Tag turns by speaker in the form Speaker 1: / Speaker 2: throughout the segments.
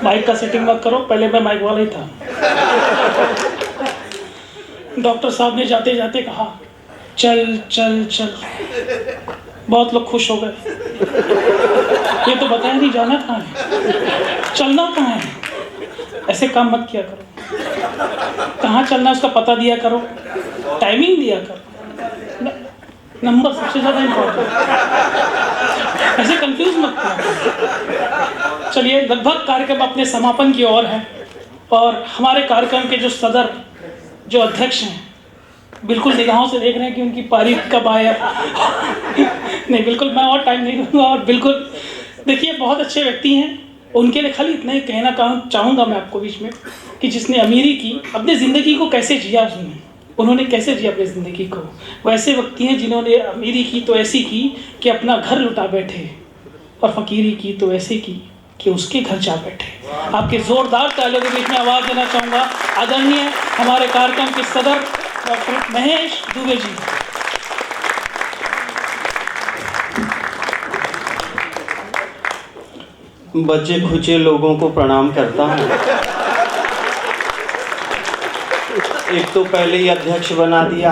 Speaker 1: Mic का setting मत करो, पहले मैं माइक वाला ही था। डॉक्टर साहब ने जाते जाते कहा चल चल चल, बहुत लोग खुश हो गए। ये तो बताया नहीं जाना कहाँ है, चलना कहाँ है। ऐसे काम मत किया करो, कहाँ चलना है उसका पता दिया करो, टाइमिंग दिया करो, नंबर सबसे ज़्यादा इम्पोर्टेंट। ऐसे कंफ्यूज मत करो। चलिए, लगभग कार्यक्रम अपने समापन की ओर है और हमारे कार्यक्रम के जो सदर, जो अध्यक्ष हैं, बिल्कुल निगाहों से देख रहे हैं कि उनकी पारी कब आए। नहीं, बिल्कुल मैं और टाइम नहीं दूंगा। और बिल्कुल देखिए, बहुत अच्छे व्यक्ति हैं, उनके लिए खाली इतना ही कहना चाहूँगा मैं आपको बीच में कि जिसने अमीरी की, अपनी ज़िंदगी को कैसे जिया उन्होंने कैसे जिया अपनी ज़िंदगी को। वैसे व्यक्ति हैं जिन्होंने अमीरी की तो ऐसी की कि अपना घर लुटा बैठे, और फकीरी की तो ऐसे की कि उसके घर जा बैठे। आपके जोरदार तालियों के बीच में आवाज़ देना चाहूँगा आदरणीय हमारे कार्यक्रम के सदर डॉक्टर महेश दुबे जी।
Speaker 2: बच्चे खुचे लोगों को प्रणाम करता हूँ। एक तो पहले ही अध्यक्ष बना दिया,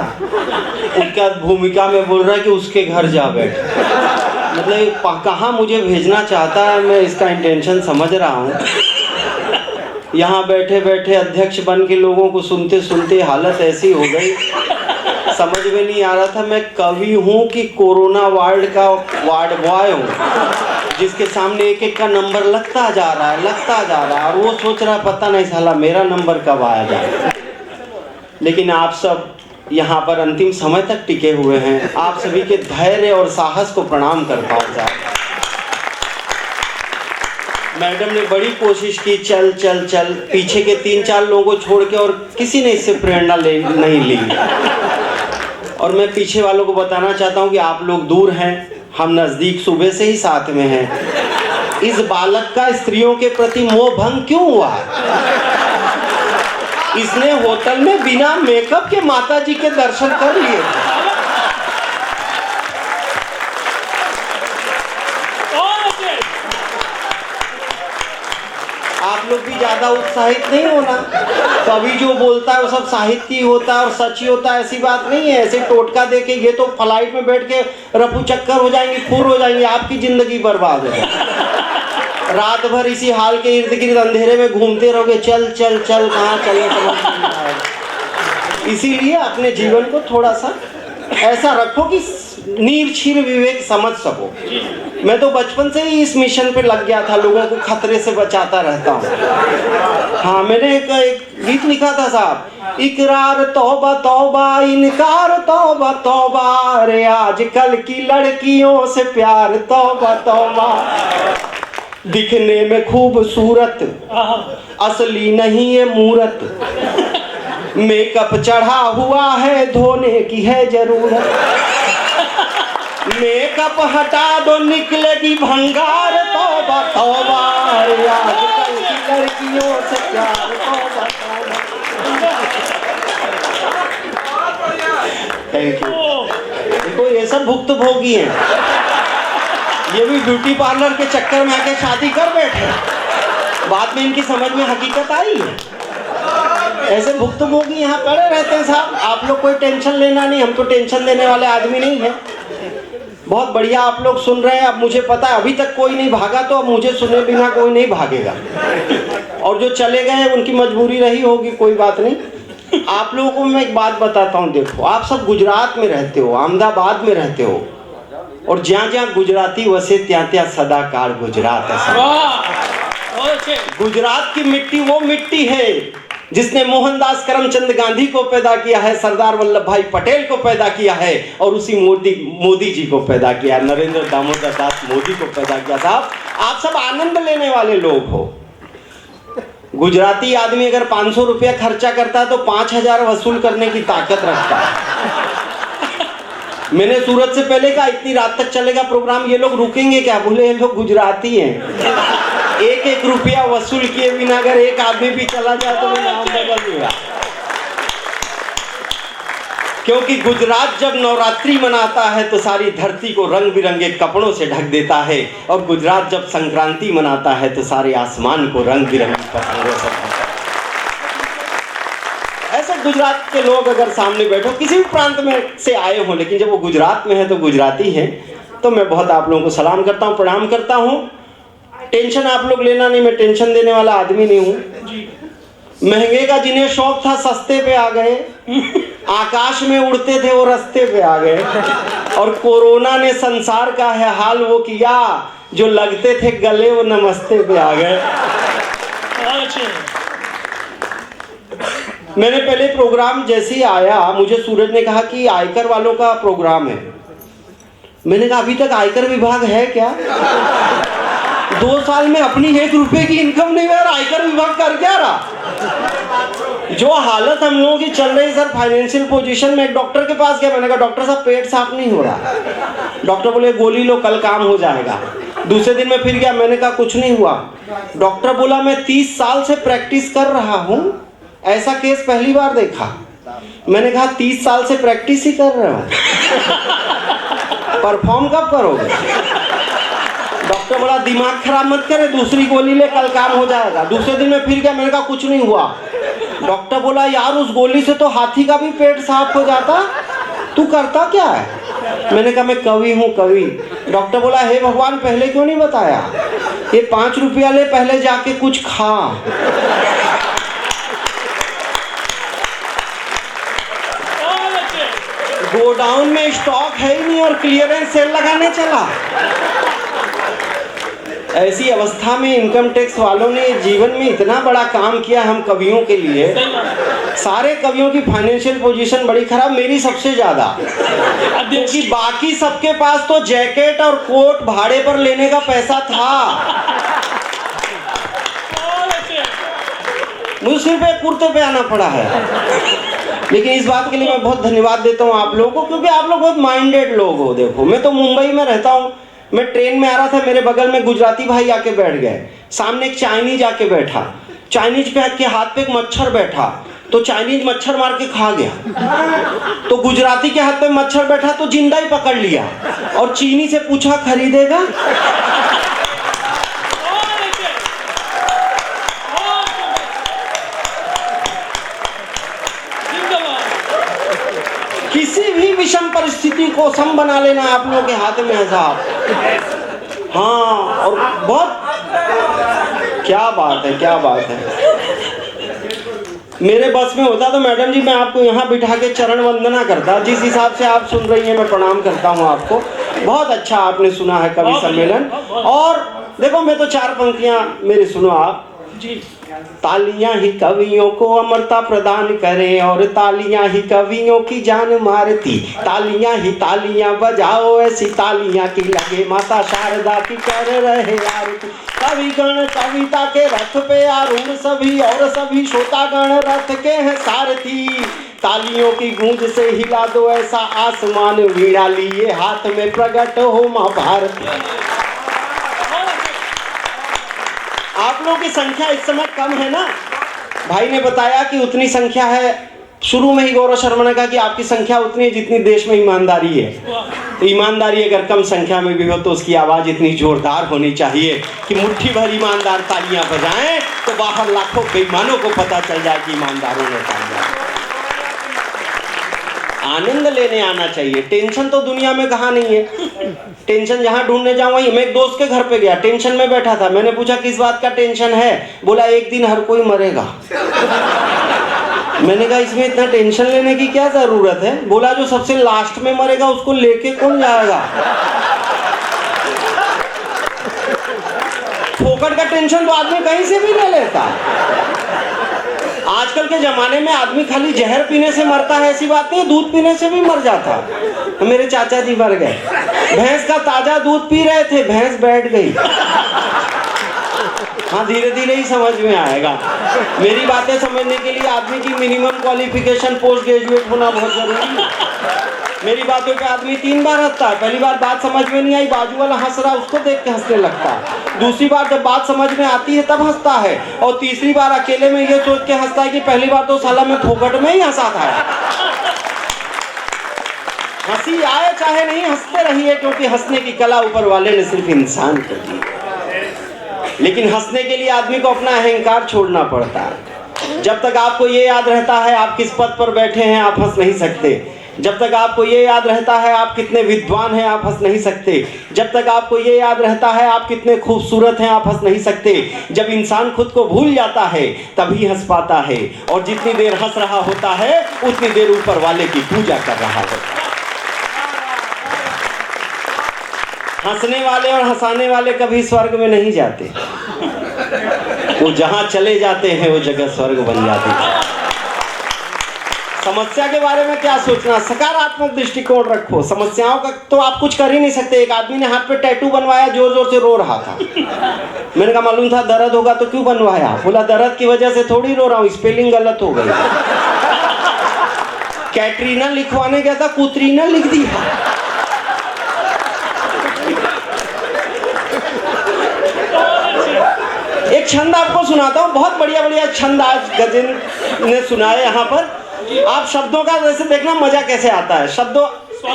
Speaker 2: उनका भूमिका में बोल रहा है कि उसके घर जा बैठे। मतलब कहाँ मुझे भेजना चाहता है, मैं इसका इंटेंशन समझ रहा हूँ। यहाँ बैठे बैठे अध्यक्ष बन के लोगों को सुनते सुनते हालत ऐसी हो गई, समझ में नहीं आ रहा था मैं कवि हूँ कि कोरोना वार्ड का वार्ड बॉय हूँ, जिसके सामने एक एक का नंबर लगता जा रहा है और वो सोच रहा है पता नहीं साला मेरा नंबर कब आया जाए। लेकिन आप सब यहाँ पर अंतिम समय तक टिके हुए हैं, आप सभी के धैर्य और साहस को प्रणाम करता हूँ साहब। मैडम ने बड़ी कोशिश की, चल चल चल, पीछे के 3-4 लोगों को छोड़ के, और किसी ने इससे प्रेरणा नहीं ली। और मैं पीछे वालों को बताना चाहता हूँ कि आप लोग दूर हैं, हम नज़दीक सुबह से ही साथ में हैं। इस बालक का स्त्रियों के प्रति मोह भंग क्यों हुआ? इसने होटल में बिना मेकअप के माता जी के दर्शन कर लिए थे। आप लोग भी ज्यादा उत्साहित नहीं होना, कभी जो बोलता है वो सब साहित्य ही होता है और सच ही होता है, ऐसी बात नहीं है। ऐसे टोटका देके ये तो फ्लाइट में बैठ के रफू चक्कर हो जाएंगे, फुर हो जाएंगे, आपकी जिंदगी बर्बाद हो जाएगी। रात भर इसी हाल के इर्द गिर्द अंधेरे में घूमते रहोगे, चल चल चल, कहाँ चले समझ नहीं आएगा। इसीलिए अपने जीवन को थोड़ा सा ऐसा रखो कि नीरछीर विवेक समझ सको। मैं तो बचपन से ही इस मिशन पे लग गया था, लोगों को खतरे से बचाता रहता हूँ। हाँ, मैंने एक गीत लिखा था साहब, इकरार तौबा तौबा, इनकार तौबा तौबा, रे आजकल की लड़कियों से प्यार तौबा तौबा। दिखने में खूबसूरत, असली नहीं ये मूरत, मेकअप चढ़ा हुआ है, धोने की है जरूरत। मेकअप हटा दो निकलेगी भंगार, तौबा तौबा, आजकल की लड़कियों से प्यार तौबा तौबा। Thank you. देखो ये सब भुक्तभोगी हैं, ये भी ब्यूटी पार्लर के चक्कर में आके शादी कर बैठे, बाद में इनकी समझ में हकीकत आई है। ऐसे भुक्तभोगी यहाँ पड़े रहते हैं साहब। आप लोग कोई टेंशन लेना नहीं, हम तो टेंशन देने वाले आदमी नहीं है। बहुत बढ़िया आप लोग सुन रहे हैं। अब मुझे पता है अभी तक कोई नहीं भागा, तो अब मुझे सुने बिना कोई नहीं भागेगा। और जो चले गए उनकी मजबूरी रही होगी, कोई बात नहीं। आप लोगों को मैं एक बात बताता हूँ, देखो आप सब गुजरात में रहते हो, अहमदाबाद में रहते हो, और जहाँ जहाँ गुजराती वसे ત્યાં ત્યાં सदाकाल गुजरात है। गुजरात की मिट्टी वो मिट्टी है जिसने मोहनदास करमचंद गांधी को पैदा किया है, सरदार वल्लभ भाई पटेल को पैदा किया है, और उसी मोदी जी को पैदा किया, नरेंद्र दामोदर दास मोदी को पैदा किया। साहब आप सब आनंद लेने वाले लोग हो। गुजराती आदमी अगर 500 रुपया खर्चा करता है तो 5000 वसूल करने की ताकत रखता है। मैंने सूरत से पहले कहा इतनी रात तक चलेगा प्रोग्राम, ये लोग रुकेंगे क्या? बोले ये लोग गुजराती हैं, 1-1 रुपया वसूल किए बिना अगर एक आदमी भी चला जाए तो मैं नाम बदल दूंगा। क्योंकि गुजरात जब नवरात्रि मनाता है तो सारी धरती को रंग बिरंगे कपड़ों से ढक देता है, और गुजरात जब संक्रांति मनाता है तो सारे आसमान को रंग बिरंगी पतंगों से ढक देता है। ऐसे गुजरात के लोग अगर सामने बैठो, किसी भी प्रांत में से आए हों, लेकिन जब वो गुजरात में है तो गुजराती है, तो मैं बहुत आप लोगों को सलाम करता हूँ, प्रणाम करता हूँ। टेंशन आप लोग लेना नहीं, मैं टेंशन देने वाला आदमी नहीं हूँ। महंगे का जिन्हें शौक था सस्ते पे आ गए, आकाश में उड़ते थे वो रास्ते पे आ गए, और कोरोना ने संसार का है हाल वो किया, जो लगते थे गले वो नमस्ते पे आ गए। मैंने पहले प्रोग्राम जैसे ही आया, मुझे सूरज ने कहा कि आयकर वालों का प्रोग्राम है। मैंने कहा अभी तक आयकर विभाग है क्या? 2 साल में अपनी 1 रुपए की इनकम नहीं है, आयकर विभाग कर क्या रहा? जो हालत हम लोगों की चल रही सर, फाइनेंशियल पोजीशन में, एक डॉक्टर के पास गया, मैंने कहा डॉक्टर साहब पेट साफ नहीं हो रहा। डॉक्टर बोले गोली लो कल काम हो जाएगा। दूसरे दिन मैं फिर गया, मैंने कहा कुछ नहीं हुआ। डॉक्टर बोला मैं 30 साल से प्रैक्टिस कर रहा हूँ, ऐसा केस पहली बार देखा। मैंने कहा 30 साल से प्रैक्टिस ही कर रहे हो, परफॉर्म कब करोगे? डॉक्टर बोला दिमाग खराब मत करे, दूसरी गोली ले कल काम हो जाएगा। दूसरे दिन मैं फिर गया, मैंने कहा कुछ नहीं हुआ। डॉक्टर बोला यार उस गोली से तो हाथी का भी पेट साफ हो जाता, तू करता क्या है? मैंने कहा मैं कवि हूँ, कवि। डॉक्टर बोला हे भगवान पहले क्यों नहीं बताया? ये 5 रुपया ले, पहले जाके कुछ खा। गोडाउन में स्टॉक है ही नहीं और क्लियरेंस सेल लगाने चला। ऐसी अवस्था में इनकम टैक्स वालों ने जीवन में इतना बड़ा काम किया हम कवियों के लिए। सारे कवियों की फाइनेंशियल पोजीशन बड़ी खराब, मेरी सबसे ज्यादा, क्योंकि बाकी सबके पास तो जैकेट और कोट भाड़े पर लेने का पैसा था, मुझे सिर्फ एक कुर्ते पे आना पड़ा है। लेकिन इस बात के लिए मैं बहुत धन्यवाद देता हूँ आप लोगों को, क्योंकि आप लोग बहुत माइंडेड लोग हो। देखो मैं तो मुंबई में रहता हूँ, मैं ट्रेन में आ रहा था, मेरे बगल में गुजराती भाई आके बैठ गए, सामने एक चाइनीज आके बैठा, चाइनीज पे के हाथ पे एक मच्छर बैठा, तो चाइनीज मच्छर मार के खा गया। तो गुजराती के हाथ पे मच्छर बैठा तो जिंदा ही पकड़ लिया, और चीनी से पूछा खरीदेगा? किसी भी विषम परिस्थिति को सम बना लेना आप लोगों के हाथ में है साहब। हाँ, और बहुत क्या बात है, क्या बात है। मेरे बस में होता तो मैडम जी मैं आपको यहाँ बिठा के चरण वंदना करता। जिस हिसाब से आप सुन रही हैं मैं प्रणाम करता हूँ आपको। बहुत अच्छा आपने सुना है कवि सम्मेलन। और देखो मैं तो 4 पंक्तियाँ मेरी सुनो आप जी। तालियां ही कवियों को अमरता प्रदान करें, और तालियां ही कवियों की जान मारती। तालियां बजाओ ऐसी तालियां की लगे माता शारदा की कर रहे आरती। कविगण कविता के रथ पे आरूढ़ सभी, और सभी श्रोतागण रथ के हैं सारथी। तालियों की गूंज से हिला दो ऐसा आसमान, वीणा लिए हाथ में प्रकट हो माँ भारती। आप लोगों की संख्या इस समय कम है ना, भाई ने बताया कि उतनी संख्या है। शुरू में ही गौरव शर्मा ने कहा कि आपकी संख्या उतनी है जितनी देश में ईमानदारी है। तो ईमानदारी अगर कम संख्या में भी हो तो उसकी आवाज इतनी जोरदार होनी चाहिए कि मुट्ठी भर ईमानदार तालियां बजाएं तो बाहर लाखों बेईमानों को पता चल जाए कि ईमानदारों ने तालियां। आनंद लेने आना चाहिए। टेंशन तो दुनिया में कहाँ नहीं है। टेंशन जहाँ ढूंढने जाऊँ वहीं। मैं एक दोस्त के घर पे गया, टेंशन में बैठा था। मैंने पूछा किस बात का टेंशन है? बोला एक दिन हर कोई मरेगा। मैंने कहा इसमें इतना टेंशन लेने की क्या जरूरत है? बोला जो सबसे लास्ट में मरेगा उसको लेके कौन जाएगा? फोकट का टेंशन तो आदमी कहीं से भी ले लेता। आजकल के जमाने में आदमी खाली जहर पीने से मरता है ऐसी बात नहीं, दूध पीने से भी मर जाता। मेरे चाचा जी मर गए, भैंस का ताजा दूध पी रहे थे, भैंस बैठ गई। हाँ, धीरे धीरे ही समझ में आएगा। मेरी बातें समझने के लिए आदमी की मिनिमम क्वालिफिकेशन पोस्ट ग्रेजुएट होना बहुत जरूरी है। मेरी बातों पे आदमी 3 बार हंसता है। पहली बार बात समझ में नहीं आई, बाजू वाला हंस रहा उसको देख के हंसने लगता है। दूसरी बार जब बात समझ में आती है तब हंसता है, और तीसरी बार अकेले में ये सोच के हंसता है कि पहली बार तो साला मैं फोकट में ही हंसा था। हंसी आए चाहे नहीं, हंसते रहिए, क्योंकि हंसने की कला ऊपर वाले ने सिर्फ इंसान को दी। लेकिन हंसने के लिए आदमी को अपना अहंकार छोड़ना पड़ता है। जब तक आपको ये याद रहता है आप किस पद पर बैठे हैं, आप हंस नहीं सकते। जब तक आपको ये याद रहता है आप कितने विद्वान हैं, आप हंस नहीं सकते। जब तक आपको ये याद रहता है आप कितने खूबसूरत हैं, आप हंस नहीं सकते। जब इंसान खुद को भूल जाता है तभी हंस पाता है, और जितनी देर हंस रहा होता है उतनी देर ऊपर वाले की पूजा कर रहा होता है। हंसने वाले और हंसाने वाले कभी स्वर्ग में नहीं जाते, वो जहां चले जाते हैं वो जगह स्वर्ग बन जाती है। समस्या के बारे में क्या सोचना, सकारात्मक दृष्टिकोण रखो। समस्याओं का तो आप कुछ कर ही नहीं सकते। एक आदमी ने हाथ पे टैटू बनवाया, जोर जोर से रो रहा था। मैंने कहा मालूम था दर्द होगा तो क्यों बनवाया? बोला दर्द की वजह से थोड़ी रो रहा हूँ, स्पेलिंग गलत हो गई। कैटरीना लिखवाने गया था, कुतरीना लिख दिया। एक छंद आपको सुनाता हूँ, बहुत बढ़िया बढ़िया छंद आज गजेंद्र ने सुनाए यहाँ पर। आप शब्दों का वैसे देखना मजा कैसे आता है। शब्दों,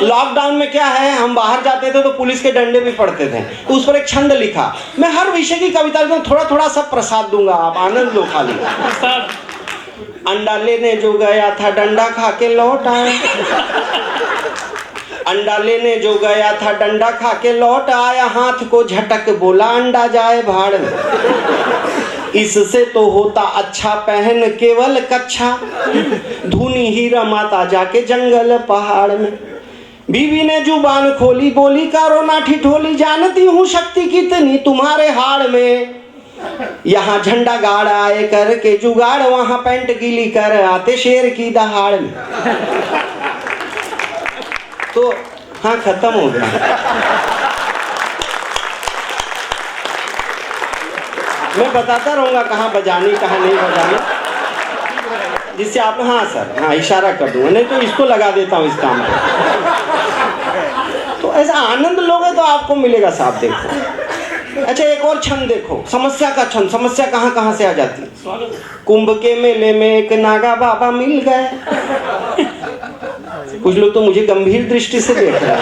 Speaker 2: लॉकडाउन में क्या है, हम बाहर जाते थे तो पुलिस के डंडे भी पड़ते थे, तो उस पर एक छंद लिखा। मैं हर विषय की कविता में थोड़ा थोड़ा सब प्रसाद दूंगा, आप आनंद लो खाली। अंडा लेने जो गया था डंडा खा के लौट आया। अंडा लेने जो गया था डंडा खा के लौट आया, हाथ को झटक बोला अंडा जाए भाड़ में। इससे तो होता अच्छा पहन केवल कच्छा, धुनी ही रमाता जाके जंगल पहाड़ में। बीवी ने जुबान खोली बोली करो ना ठिठोली, जानती हूँ शक्ति कितनी तुम्हारे हाड़ में। यहाँ झंडा गाड़ आए करके जुगाड़, वहाँ पैंट गीली कर आते शेर की दहाड़ में। तो हाँ, खत्म हो गया। मैं बताता रहूंगा कहाँ बजानी कहाँ नहीं बजानी, जिससे आप हाँ सर हाँ इशारा कर दूंगा, नहीं तो इसको लगा देता हूँ इस काम पे। तो ऐसा आनंद लोगे तो आपको मिलेगा साहब। देखो अच्छा, एक और छंद देखो, समस्या का छंद। समस्या कहाँ कहाँ से आ जाती है। कुंभ के मेले में एक नागा बाबा मिल गए। कुछ लोग तो मुझे गंभीर दृष्टि से देख रहे हैं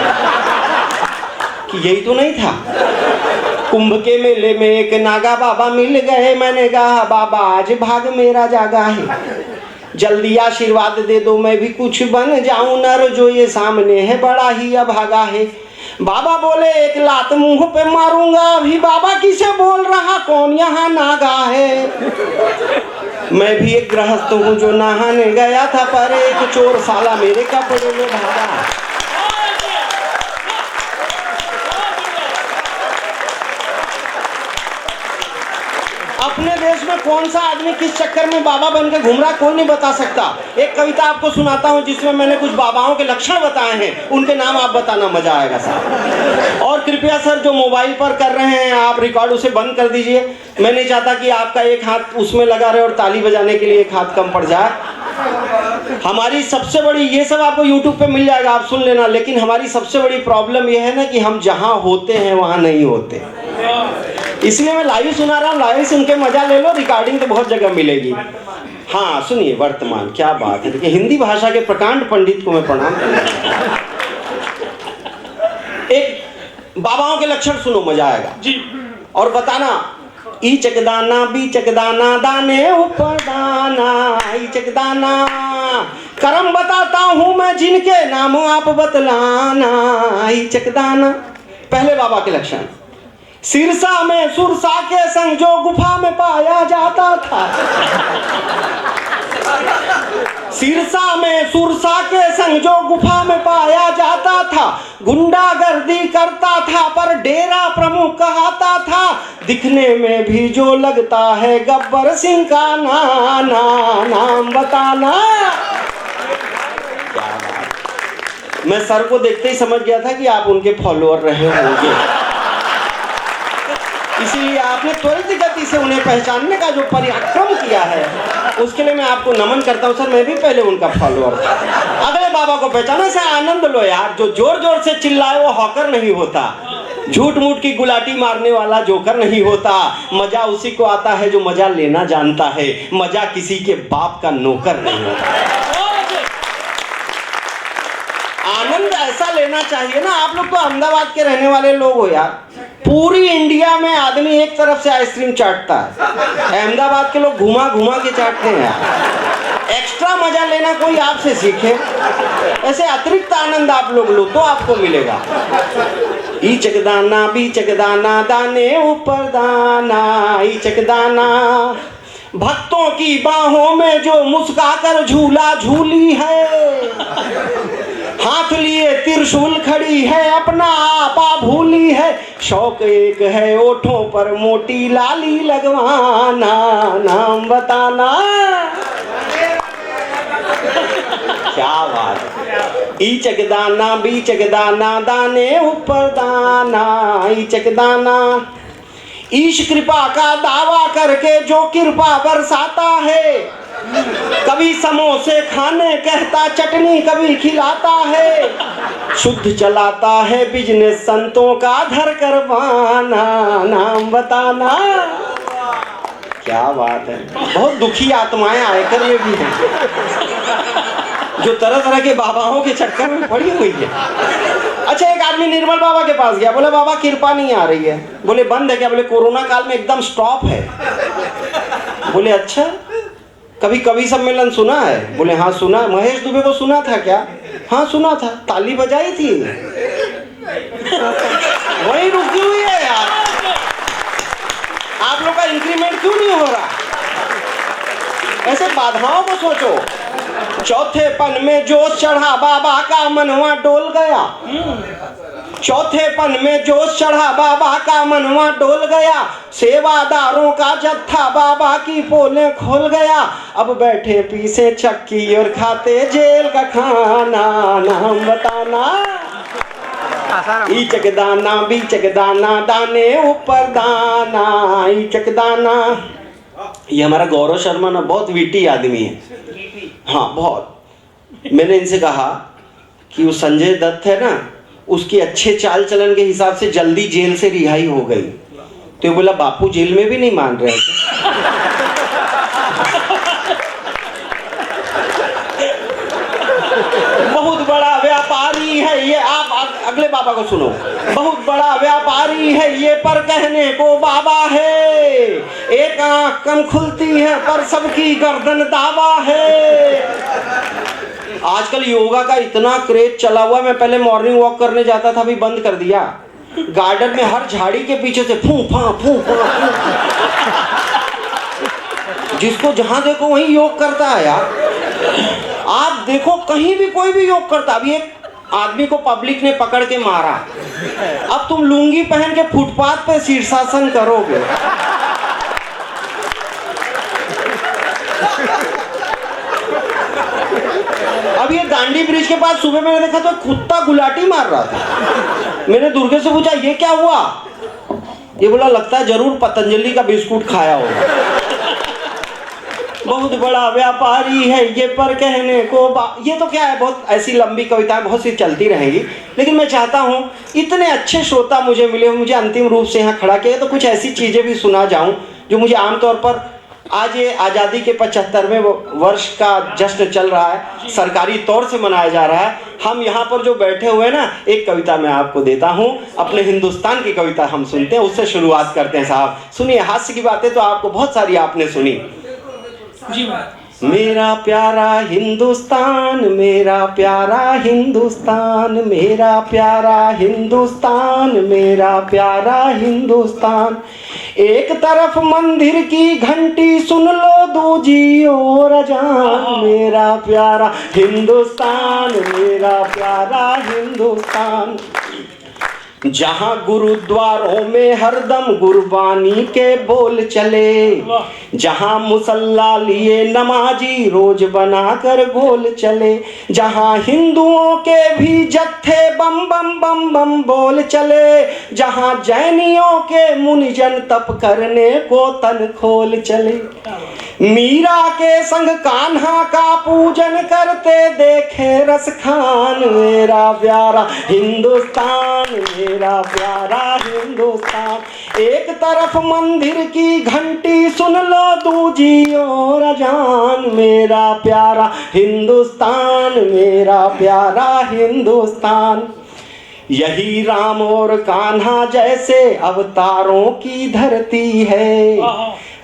Speaker 2: कि यही तो नहीं था। कुंभ के मेले में एक नागा बाबा मिल गए, मैंने कहा बाबा आज भाग मेरा जागा है, जल्दी आशीर्वाद दे दो मैं भी कुछ बन जाऊं नर, जो ये सामने है बड़ा ही अभागा है। बाबा बोले एक लात मुंह पे मारूंगा अभी। बाबा किसे बोल रहा, कौन यहाँ नागा है? मैं भी एक गृहस्थ हूँ जो नहाने गया था, पर एक चोर साला मेरे कपड़े में भागा। अपने देश में कौन सा आदमी किस चक्कर में बाबा बनकर घूम रहा है कोई नहीं बता सकता। एक कविता आपको सुनाता हूँ जिसमें मैंने कुछ बाबाओं के लक्षण बताए हैं, उनके नाम आप बताना, मजा आएगा साहब। और कृपया सर जो मोबाइल पर कर रहे हैं आप रिकॉर्ड उसे बंद कर दीजिए। मैं नहीं चाहता कि आपका एक हाथ उसमें लगा रहे और ताली बजाने के लिए एक हाथ कम पड़ जाए। हमारी सबसे बड़ी, ये सब आपको यूट्यूब पे मिल जाएगा, आप सुन लेना, लेकिन हमारी सबसे बड़ी प्रॉब्लम यह है ना कि हम जहाँ होते हैं वहाँ नहीं होते। इसलिए मैं लाइव सुना रहा हूँ, लाइव सुन के मजा ले लो, रिकॉर्डिंग तो बहुत जगह मिलेगी। हाँ सुनिए, वर्तमान क्या बात है। देखिए हिंदी भाषा के प्रकांड पंडित को मैं प्रणाम करता हूँ। एक बाबाओं के लक्षण सुनो, मजा आएगा जी। और बताना, ई चकदाना बी चकदाना दाने ऊपर दाना, ई चकदाना कर्म बताता हूँ मैं जिनके नाम आप बतलाना, ई चकदाना। पहले बाबा के लक्षण, सिरसा में सुरसा के संग जो गुफा में पाया जाता था। सिरसा में सुरसा के संग जो गुफा में पाया जाता था, गुंडागर्दी करता था पर डेरा प्रमुख कहता था, दिखने में भी जो लगता है गब्बर सिंह का नाम बताना। मैं सर को देखते ही समझ गया था कि आप उनके फॉलोअर रहे होंगे, इसीलिए आपने त्वरित गति से उन्हें पहचानने का जो पराक्रम किया है उसके लिए मैं आपको नमन करता हूं सर। मैं भी पहले उनका फॉलोअर था। अगले बाबा को पहचानो से आनंद लो यार। जो जोर जोर से चिल्लाए वो हॉकर नहीं होता, झूठ मूठ की गुलाटी मारने वाला जोकर नहीं होता। मजा उसी को आता है जो मजा लेना जानता है, मजा किसी के बाप का नौकर नहीं होता। आनंद ऐसा चाहिए ना। आप लोग तो अहमदाबाद के रहने वाले लोग हो यार। पूरी इंडिया में आदमी एक तरफ से आइसक्रीम चाटता है, अहमदाबाद के लोग घुमा घुमा के चाटते हैं यार। एक्स्ट्रा मजा लेना कोई आपसे सीखे, ऐसे अतिरिक्त आनंद आप लोग लो तो आपको मिलेगा। ईचक दाना बीचक दाना दाने ऊपर दाना, ईचक दाना भक्तों की बाहों में जो मुस्काकर झूला झूली है, हाथ लिए त्रिशूल खड़ी है अपना आपा भूली है, शौक एक है ओठों पर मोटी लाली लगवाना, नाम बताना। क्या बात है। ईचक दाना बीचक दाना दाने ऊपर दाना, ईचक दाना। ईश कृपा का दावा करके जो कृपा बरसाता है, कभी समोसे खाने कहता चटनी कभी खिलाता है, शुद्ध चलाता है बिजनेस संतों का धर करवाना, नाम बताना। क्या बात है। बहुत दुखी आत्माएं आयकर में भी हैं जो तरह तरह के बाबाओं के चक्कर में पड़ी हुई है। अच्छा, एक आदमी निर्मल बाबा के पास गया, बोले बाबा कृपा नहीं आ रही है। बोले बंद है क्या? बोले कोरोना काल में एकदम स्टॉप है। बोले अच्छा, कभी कवि सम्मेलन सुना है? बोले हाँ सुना। महेश दुबे को सुना था क्या? हाँ सुना था। ताली बजाई थी? वही रुकी हुई है यार। आप लोग का इंक्रीमेंट क्यों नहीं हो रहा? ऐसे बाधाओं को सोचो। चौथे पन में जोश चढ़ा बाबा का मनवा डोल गया, चौथे पन में जोश चढ़ा बाबा का मनवा डोल गया, सेवादारों का जत्था बाबा की पोलें खोल गया, अब बैठे पीसे चक्की और खाते जेल का खाना, नाम बताना। ईचक दाना बीचक दाना दाने ऊपर दाना, ईचक दाना। ये हमारा गौरव शर्मा ना बहुत विटी आदमी है। हाँ बहुत। मैंने इनसे कहा कि वो संजय दत्त है ना, उसकी अच्छे चाल चलन के हिसाब से जल्दी जेल से रिहाई हो गई। तो ये बोला बापू जेल में भी नहीं मान रहे थे। बहुत बड़ा व्यापारी है ये। आप अगले बाबा को सुनो। बहुत बड़ा व्यापारी है ये पर कहने को बाबा है, एक आंख कम खुलती है पर सबकी गर्दन दावा है। आजकल योगा का इतना क्रेज चला हुआ, मैं पहले मॉर्निंग वॉक करने जाता था, अभी बंद कर दिया। गार्डन में हर झाड़ी के पीछे से फूं फा फूं फा फूं, जिसको जहां देखो वहीं योग करता है यार। आप देखो कहीं भी कोई भी योग करता। अभी एक आदमी को पब्लिक ने पकड़ के मारा, अब तुम लुंगी पहन के फुटपाथ पे शीर्षासन करोगे। अब ये दांडी ब्रिज के पास सुबह मैंने देखा तो कुत्ता गुलाटी मार रहा था। मैंने दुर्गे से पूछा ये क्या हुआ? ये बोला लगता है जरूर पतंजलि का बिस्कुट खाया होगा। बहुत बड़ा व्यापारी है ये पर कहने को ये तो क्या है, बहुत ऐसी लंबी कविताएं बहुत सी चलती रहेंगी, लेकिन मैं चाहता हूँ इतने अच्छे श्रोता मुझे मिले, मुझे अंतिम रूप से यहाँ खड़ा किया, तो कुछ ऐसी चीज़ें भी सुना जाऊँ जो मुझे आमतौर पर आज ये आज़ादी के 75वें वर्ष का जश्न चल रहा है, सरकारी तौर से मनाया जा रहा है। हम यहाँ पर जो बैठे हुए हैं ना, एक कविता मैं आपको देता हूँ, अपने हिंदुस्तान की कविता हम सुनते हैं, उससे शुरुआत करते हैं। साहब सुनिए, हास्य की बातें तो आपको बहुत सारी आपने सुनी।
Speaker 1: जी
Speaker 2: मेरा प्यारा हिंदुस्तान, मेरा प्यारा हिंदुस्तान, मेरा प्यारा हिंदुस्तान, मेरा प्यारा हिंदुस्तान। एक तरफ मंदिर की घंटी सुन लो, दूजी ओर अजान। मेरा प्यारा हिंदुस्तान, मेरा प्यारा हिंदुस्तान। जहाँ गुरुद्वारों में हरदम गुरबानी के बोल चले, जहाँ मुसल्ला लिए नमाजी रोज बनाकर गोल चले, जहाँ हिंदुओं के भी जत्थे बम बम बम बम बोल चले, जहाँ जैनियों के मुनिजन तप करने को तन खोल चले। मीरा के संग कान्हा का पूजन करते देखे रस खान। मेरा प्यारा हिंदुस्तान, मेरा प्यारा हिंदुस्तान। एक तरफ मंदिर की घंटी सुन लो, दूजी ओर अजान। मेरा प्यारा हिंदुस्तान, मेरा प्यारा हिंदुस्तान। यही राम और कान्हा जैसे अवतारों की धरती है।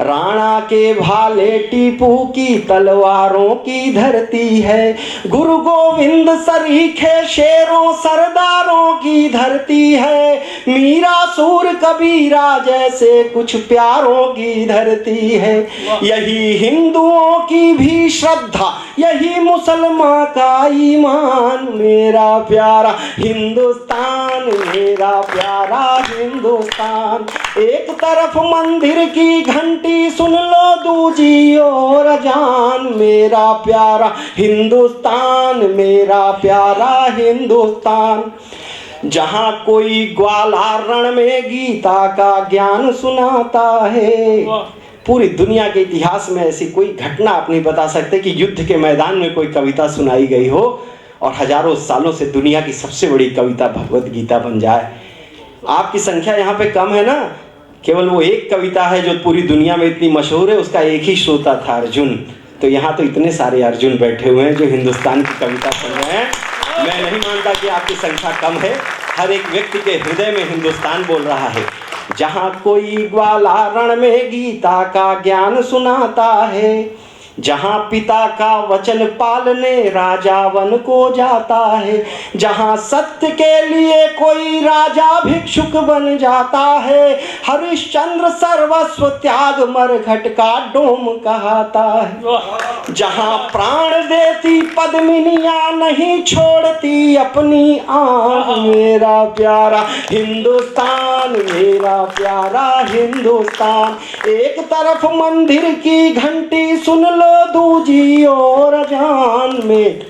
Speaker 2: राणा के भाले टीपू की तलवारों की धरती है। गुरु गोविंद सरीखे शेरों सरदारों की धरती है। मीरा सूर कबीरा जैसे कुछ प्यारों की धरती है। यही हिंदुओं की भी श्रद्धा, यही मुसलमान का ईमान। मेरा प्यारा हिंदुस्तान, मेरा प्यारा हिंदुस्तान। एक तरफ मंदिर की घंटी सुन लो, दूजी ओर अजान। मेरा प्यारा हिंदुस्तान, मेरा प्यारा हिंदुस्तान। जहाँ कोई ग्वाला रण में गीता का ज्ञान सुनाता है। पूरी दुनिया के इतिहास में ऐसी कोई घटना आप नहीं बता सकते कि युद्ध के मैदान में कोई कविता सुनाई गई हो और हजारों सालों से दुनिया की सबसे बड़ी कविता भगवत गीता बन जाए। आपकी संख्या यहाँ पे कम है ना, केवल वो एक कविता है जो पूरी दुनिया में इतनी मशहूर है, उसका एक ही श्रोता था, अर्जुन। तो यहाँ तो इतने सारे अर्जुन बैठे हुए हैं जो हिंदुस्तान की कविता सुन रहे हैं। मैं नहीं मानता कि आपकी संख्या कम है। हर एक व्यक्ति के हृदय में हिंदुस्तान बोल रहा है। जहाँ कोई ग्वाला रण में गीता का ज्ञान सुनाता है। जहाँ पिता का वचन पालने राजा वन को जाता है। जहाँ सत्य के लिए कोई राजा भिक्षुक बन जाता है। हरिश्चंद्र सर्वस्व त्याग मरघट का डोम कहता है। जहाँ प्राण देती पद्मिनियाँ नहीं छोड़ती अपनी आँख। मेरा प्यारा हिंदुस्तान, मेरा प्यारा हिंदुस्तान। एक तरफ मंदिर की घंटी सुन लो, दूजी ओर अजान। में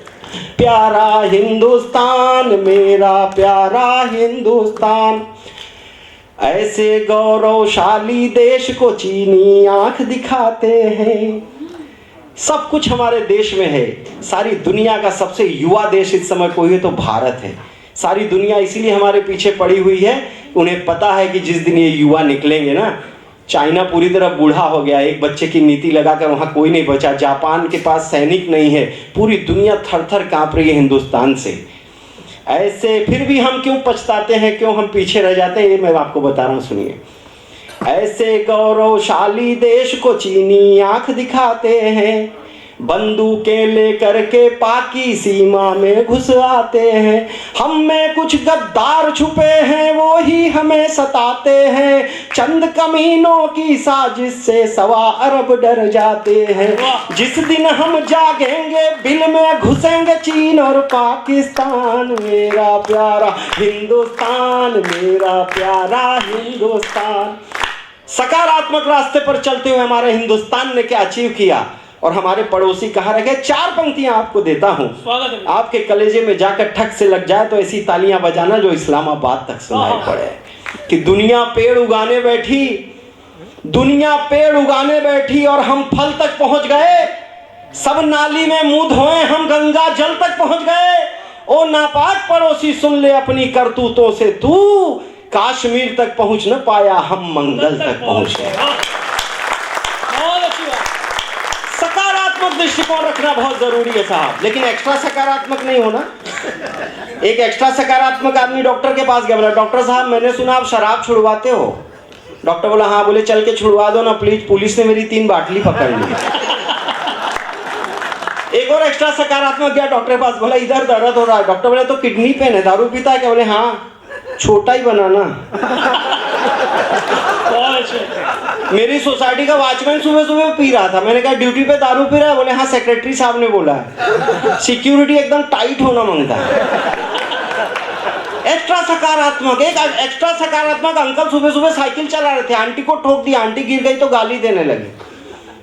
Speaker 2: प्यारा हिंदुस्तान, मेरा प्यारा हिंदुस्तान। ऐसे गौरवशाली देश को चीनी आंख दिखाते हैं। सब कुछ हमारे देश में है। सारी दुनिया का सबसे युवा देश इस समय कोई है तो भारत है। सारी दुनिया इसीलिए हमारे पीछे पड़ी हुई है। उन्हें पता है कि जिस दिन ये युवा निकलेंगे ना, चाइना पूरी तरह बूढ़ा हो गया, एक बच्चे की नीति लगाकर वहाँ कोई नहीं बचा। जापान के पास सैनिक नहीं है। पूरी दुनिया थर थर काँप रही है हिंदुस्तान से। ऐसे फिर भी हम क्यों पछताते हैं, क्यों हम पीछे रह जाते हैं, ये मैं आपको बता रहा हूँ, सुनिए। ऐसे गौरवशाली देश को चीनी आंख दिखाते हैं। बंदूकें लेकर के पाकी सीमा में घुस आते हैं। हम में कुछ गद्दार छुपे हैं, वो ही हमें सताते हैं। चंद कमीनों की साजिश से 1.25 अरब डर जाते हैं। जिस दिन हम जागेंगे बिल में घुसेंगे चीन और पाकिस्तान। मेरा प्यारा हिंदुस्तान, मेरा प्यारा हिंदुस्तान। सकारात्मक रास्ते पर चलते हुए हमारे हिंदुस्तान ने क्या अचीव किया और हमारे पड़ोसी कहाँ रह गए। 4 पंक्तियां आपको देता हूं, आपके कलेजे में जाकर ठक से लग जाए तो ऐसी तालियां बजाना जो इस्लामाबाद तक सुनाई पड़े। कि दुनिया पेड़ उगाने बैठी, दुनिया पेड़ उगाने बैठी और हम फल तक पहुंच गए। सब नाली में मुंह धोए, हम गंगा जल तक पहुंच गए। ओ नापाक पड़ोसी सुन ले अपनी करतूतों से, तू कश्मीर तक पहुंच न पाया, हम मंगल तक पहुंच गए। सकारात्मक दृष्टिकोण रखना बहुत जरूरी है साहब, लेकिन एक्स्ट्रा सकारात्मक नहीं होना। एक एक्स्ट्रा सकारात्मक आदमी डॉक्टर के पास गया, बोला डॉक्टर साहब मैंने सुना आप शराब छुड़वाते हो। डॉक्टर बोला हाँ। बोले चल के छुड़वा दो ना प्लीज, पुलिस ने मेरी 3 बाटली पकड़ ली। एक और एक्स्ट्रा सकारात्मक गया डॉक्टर के पास, बोला इधर दर्द हो रहा है। डॉक्टर बोले तो किडनी पेन है, दारू पीता है क्या? बोले हाँ। छोटा ही बनाना। मेरी सोसाइटी का वॉचमैन सुबह सुबह पी रहा था, मैंने कहा ड्यूटी पे दारू पी रहा है? बोले हाँ सेक्रेटरी साहब ने बोला है। सिक्योरिटी एकदम टाइट होना मांगता है। एक्स्ट्रा सकारात्मक, एक एक्स्ट्रा सकारात्मक अंकल सुबह सुबह साइकिल चला रहे थे, आंटी को ठोक दी, आंटी गिर गई तो गाली देने लगी।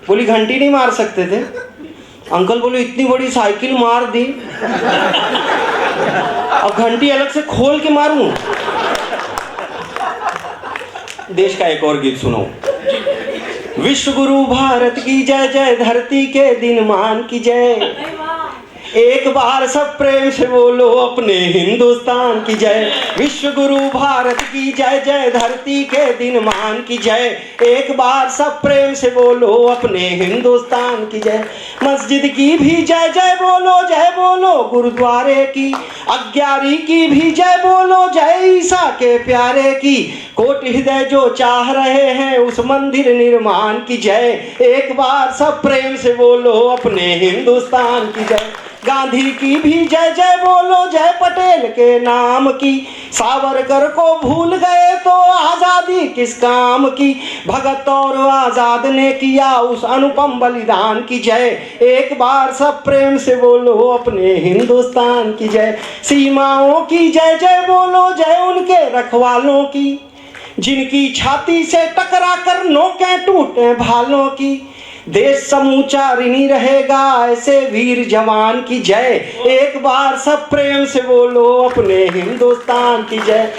Speaker 2: बोली घंटी नहीं मार सकते थे? अंकल बोले इतनी बड़ी साइकिल मार दी, अब घंटी अलग से खोल के मारूं? देश का एक और गीत सुनो। विश्व गुरु भारत की जय जय, धरती के दिन मान की जय। एक बार सब प्रेम से बोलो अपने हिंदुस्तान की जय। विश्व गुरु भारत की जय, जय धरती के दिन मान की जय। एक बार सब प्रेम से बोलो अपने हिंदुस्तान की जय। मस्जिद की भी जय जय बोलो गुरुद्वारे की। अग्यारी की भी जय बोलो, जय ईसा के प्यारे की। कोटि हृदय जो चाह रहे हैं उस मंदिर निर्माण की जय। एक बार सब प्रेम से बोलो अपने हिंदुस्तान की जय। गांधी की भी जय जय बोलो, जय पटेल के नाम की। सावरकर को भूल गए तो आजादी किस काम की। भगत और आजाद ने किया उस अनुपम बलिदान की जय। एक बार सब प्रेम से बोलो अपने हिंदुस्तान की जय। सीमाओं की जय जय बोलो, जय उनके रखवालों की। जिनकी छाती से टकरा कर नोकें टूटे भालों की। देश समूचा ऋणी रहेगा ऐसे वीर जवान की जय। एक बार सब प्रेम से बोलो अपने हिंदुस्तान की जय।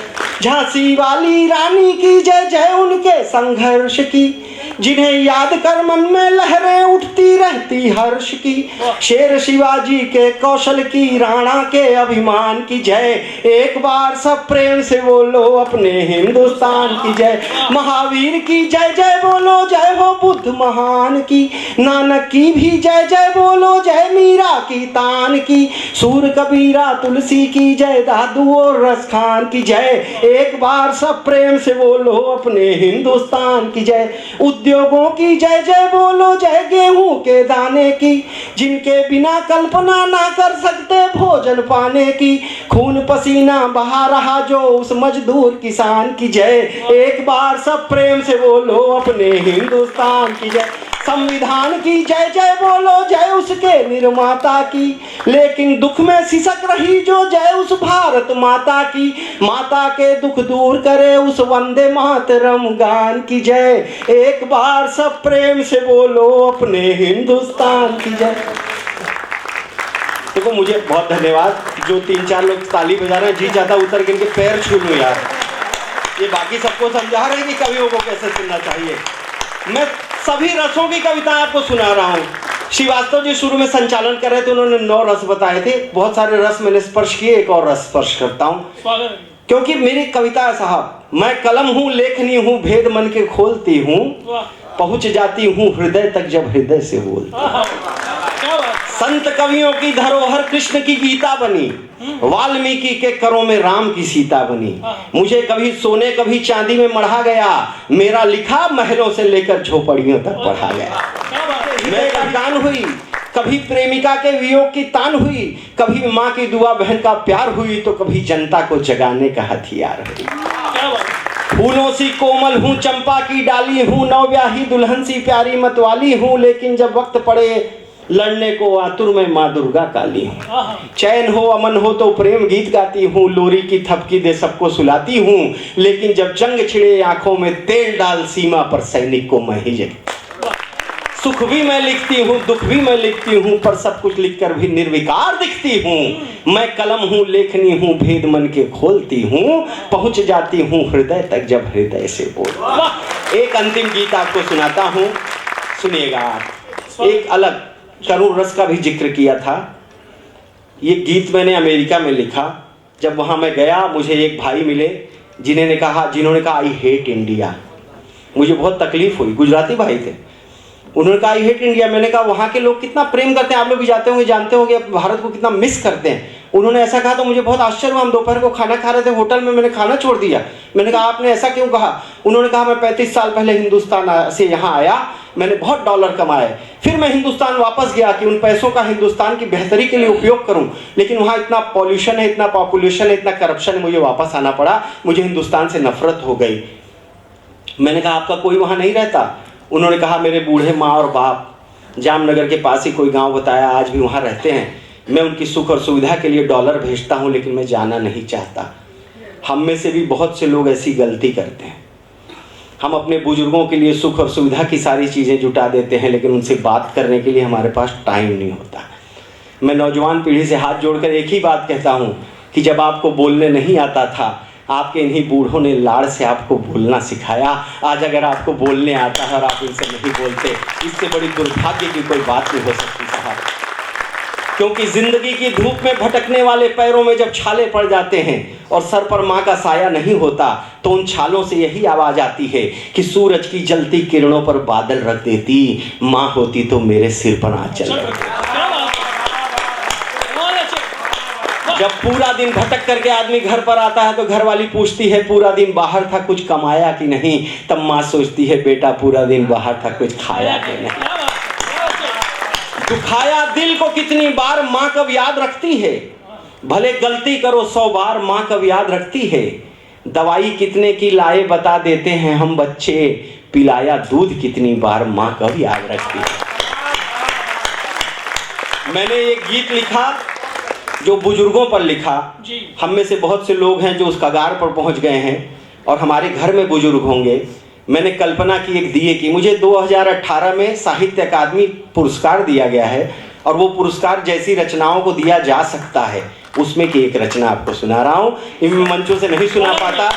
Speaker 2: झांसी वाली रानी की जय, जय उनके संघर्ष की। जिन्हें याद कर मन में लहरें उठती रहती हर्ष की। शेर शिवाजी के कौशल की, राणा के अभिमान की जय। एक बार सब प्रेम से बोलो अपने हिंदुस्तान की जय। महावीर की जय जय बोलो, जय हो बुद्ध महान की। नानक की भी जय जय बोलो, जय मीरा की तान की। सूर कबीरा तुलसी की जय, दादू और रसखान की जय। एक बार सब प्रेम से बोलो अपने हिंदुस्तान की जय। उद्योगों की जय जय बोलो, जय गेहूं के दाने की। जिनके बिना कल्पना ना कर सकते भोजन पाने की। खून पसीना बहा रहा जो उस मजदूर किसान की जय। एक बार सब प्रेम से बोलो अपने हिंदुस्तान की जय। संविधान की जय जय बोलो, जय उसके निर्माता की। लेकिन दुख में सिसक रही जो, जय उस भारत माता की। माता के दुख दूर करे उस वंदे मातरम गान की जय। एक बार सब प्रेम से बोलो अपने हिंदुस्तान की जय। देखो मुझे बहुत धन्यवाद, जो 3-4 लोग ताली बजा रहे हैं, जी चाहता उतर के इनके पैर छू लूं यार। ये बाकी सबको समझा रहे हैं कि कवियों को कैसे सुनना चाहिए। मैं सभी रसों की कविता आपको सुना रहा हूँ। श्रीवास्तव जी शुरू में संचालन कर रहे थे, उन्होंने 9 रस बताए थे। बहुत सारे रस मैंने स्पर्श किए, एक और रस स्पर्श करता हूँ। क्योंकि मेरी कविता है साहब, मैं कलम हूँ लेखनी हूँ, भेद मन के खोलती हूँ। पहुँच जाती हूँ हृदय तक जब हृदय से बोलती। संत कवियों की धरोहर कृष्ण की गीता बनी। वाल्मीकि के करों में राम की सीता बनी। मुझे कभी सोने कभी चांदी में मढ़ा गया। मेरा लिखा महलों से लेकर झोपड़ियों तक पढ़ा गया। मैं गान हुई, कभी प्रेमिका के वियोग की तान हुई। कभी माँ की दुआ बहन का प्यार हुई, तो कभी जनता को जगाने का हथियार हुई। फूलों सी कोमल हूँ, चंपा की डाली हूँ, नवब्याही दुल्हन सी प्यारी मतवाली हूँ। लेकिन जब वक्त पड़े लड़ने को आतुर में माँ दुर्गा काली हूँ। चैन हो अमन हो तो प्रेम गीत गाती हूँ। लोरी की थपकी दे सबको सुलाती हूँ। लेकिन जब जंग छिड़े आंखों में तेल डाल, सीमा पर सैनिक को मैं ही जगती। सुख भी मैं लिखती हूँ, दुख भी मैं लिखती हूँ, पर सब कुछ लिखकर भी निर्विकार दिखती हूँ। मैं कलम हूँ लेखनी हूँ, भेद मन के खोलती हूँ। पहुँच जाती हूँ हृदय तक जब हृदय से बोल। एक अंतिम गीत आपको सुनाता हूँ, सुनिएगा आप। एक अलग करुण रस का भी जिक्र किया था। ये गीत मैंने अमेरिका में लिखा। जब वहाँ मैं गया, मुझे एक भाई मिले जिन्होंने कहा आई हेट इंडिया। मुझे बहुत तकलीफ हुई। गुजराती भाई थे। उन्होंने कहा आई हेट इंडिया। मैंने कहा वहाँ के लोग कितना प्रेम करते हैं, आप लोग भी जाते होंगे, जानते होंगे भारत को कितना मिस करते हैं। उन्होंने ऐसा कहा तो मुझे बहुत आश्चर्य हुआ। हम दोपहर को खाना खा रहे थे होटल में, मैंने खाना छोड़ दिया। मैंने कहा आपने ऐसा क्यों कहा? उन्होंने कहा मैं 35 साल पहले हिंदुस्तान से यहाँ आया, मैंने बहुत डॉलर कमाए, फिर मैं हिंदुस्तान वापस गया कि उन पैसों का हिंदुस्तान की बेहतरी के लिए उपयोग करूं। लेकिन वहाँ इतना पॉल्यूशन है, इतना पॉपुलेशन है, इतना करप्शन है, मुझे वापस आना पड़ा। मुझे हिंदुस्तान से नफरत हो गई। मैंने कहा आपका कोई वहाँ नहीं रहता? उन्होंने कहा मेरे बूढ़े माँ और बाप जामनगर के पास ही कोई गाँव बताया, आज भी वहाँ रहते हैं। मैं उनकी सुख और सुविधा के लिए डॉलर भेजता हूँ, लेकिन मैं जाना नहीं चाहता। हम में से भी बहुत से लोग ऐसी गलती करते हैं। हम अपने बुजुर्गों के लिए सुख और सुविधा की सारी चीज़ें जुटा देते हैं, लेकिन उनसे बात करने के लिए हमारे पास टाइम नहीं होता। मैं नौजवान पीढ़ी से हाथ जोड़कर एक ही बात कहता हूँ कि जब आपको बोलने नहीं आता था, आपके इन्हीं बूढ़ों ने लाड़ से आपको बोलना सिखाया। आज अगर आपको बोलने आता है और आप इनसे नहीं बोलते, इससे बड़ी दुर्भाग्य की कोई बात नहीं हो सकती साहब। क्योंकि जिंदगी की धूप में भटकने वाले पैरों में जब छाले पड़ जाते हैं और सर पर माँ का साया नहीं होता, तो उन छालों से यही आवाज आती है कि सूरज की जलती किरणों पर बादल रख देती, माँ होती तो मेरे सिर पर आंचल रख देती। जब पूरा दिन भटक करके आदमी घर पर आता है तो घरवाली पूछती है पूरा दिन बाहर था, कुछ कमाया कि नहीं? तब माँ सोचती है बेटा पूरा दिन बाहर था, कुछ खाया कि नहीं? दुखाया दिल को कितनी बार माँ कब याद रखती है, भले गलती करो 100 बार माँ कब याद रखती है। दवाई कितने की लाए बता देते हैं हम बच्चे, पिलाया दूध कितनी बार माँ कब याद रखती है। मैंने एक गीत लिखा जो बुजुर्गों पर लिखा। हम में से बहुत से लोग हैं जो उस कगार पर पहुंच गए हैं और हमारे घर में बुजुर्ग होंगे। मैंने कल्पना की एक दिए की, मुझे 2018 में साहित्य अकादमी पुरस्कार दिया गया है और वो पुरस्कार जैसी रचनाओं को दिया जा सकता है उसमें की एक रचना आपको सुना रहा हूँ। इन मंचों से नहीं सुना पाता,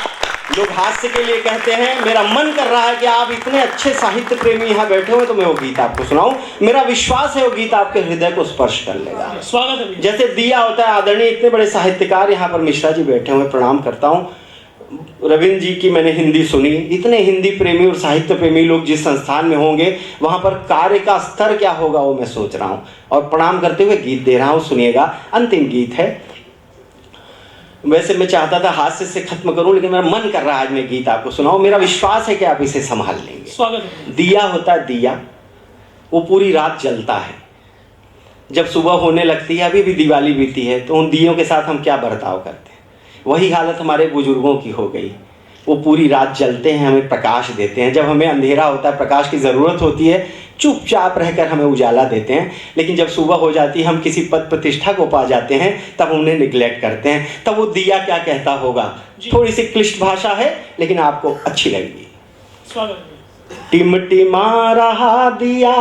Speaker 2: लोग हास्य के लिए कहते हैं। मेरा मन कर रहा है कि आप इतने अच्छे साहित्य प्रेमी यहाँ बैठे हो तो मैं वो गीत आपको सुनाऊं। मेरा विश्वास है वो गीत आपके हृदय को स्पर्श कर लेगा।
Speaker 1: स्वागत है।
Speaker 2: जैसे दिया होता है, आदरणीय इतने बड़े साहित्यकार यहाँ पर मिश्रा जी बैठे हुए, प्रणाम करता हूँ। रविंद्र जी की मैंने हिंदी सुनी। इतने हिंदी प्रेमी और साहित्य प्रेमी लोग जिस संस्थान में होंगे वहाँ पर कार्य का स्तर क्या होगा वो मैं सोच रहा हूँ और प्रणाम करते हुए गीत दे रहा हूँ। सुनिएगा, अंतिम गीत है। वैसे मैं चाहता था हास्य से खत्म करूं, लेकिन मेरा मन कर रहा है आज मैं गीत आपको सुनाऊं। मेरा विश्वास है कि आप इसे संभाल लेंगे।
Speaker 1: स्वागत है।
Speaker 2: दिया होता है दिया, वो पूरी रात जलता है। जब सुबह होने लगती है, अभी भी दिवाली बीती है, तो उन दियों के साथ हम क्या बर्ताव करते हैं? वही हालत हमारे बुजुर्गों की हो गई। वो पूरी रात जलते हैं, हमें प्रकाश देते हैं। जब हमें अंधेरा होता है, प्रकाश की ज़रूरत होती है, चुपचाप रहकर हमें उजाला देते हैं। लेकिन जब सुबह हो जाती है, हम किसी पद प्रतिष्ठा को पा जाते हैं, तब उन्हें निगलेक्ट करते हैं। तब वो दिया क्या कहता होगा? थोड़ी सी क्लिष्ट भाषा है लेकिन आपको अच्छी लगेगी। टिमटिमा रहा दिया,